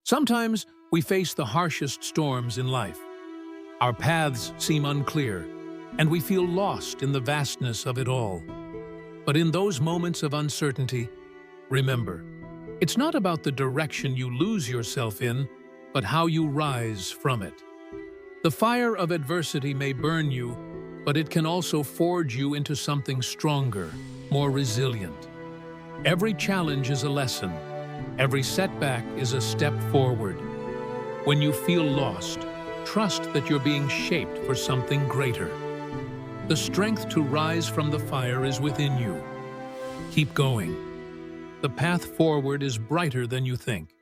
Sometimes we face the harshest storms in life. Our paths seem unclear, and we feel lost in the vastness of it all. But in those moments of uncertainty, remember, it's not about the direction you lose yourself in, but how you rise from it. The fire of adversity may burn you, but it can also forge you into something stronger, more resilient. Every challenge is a lesson. Every setback is a step forward. When you feel lost, trust that you're being shaped for something greater. The strength to rise from the fire is within you. Keep going. The path forward is brighter than you think.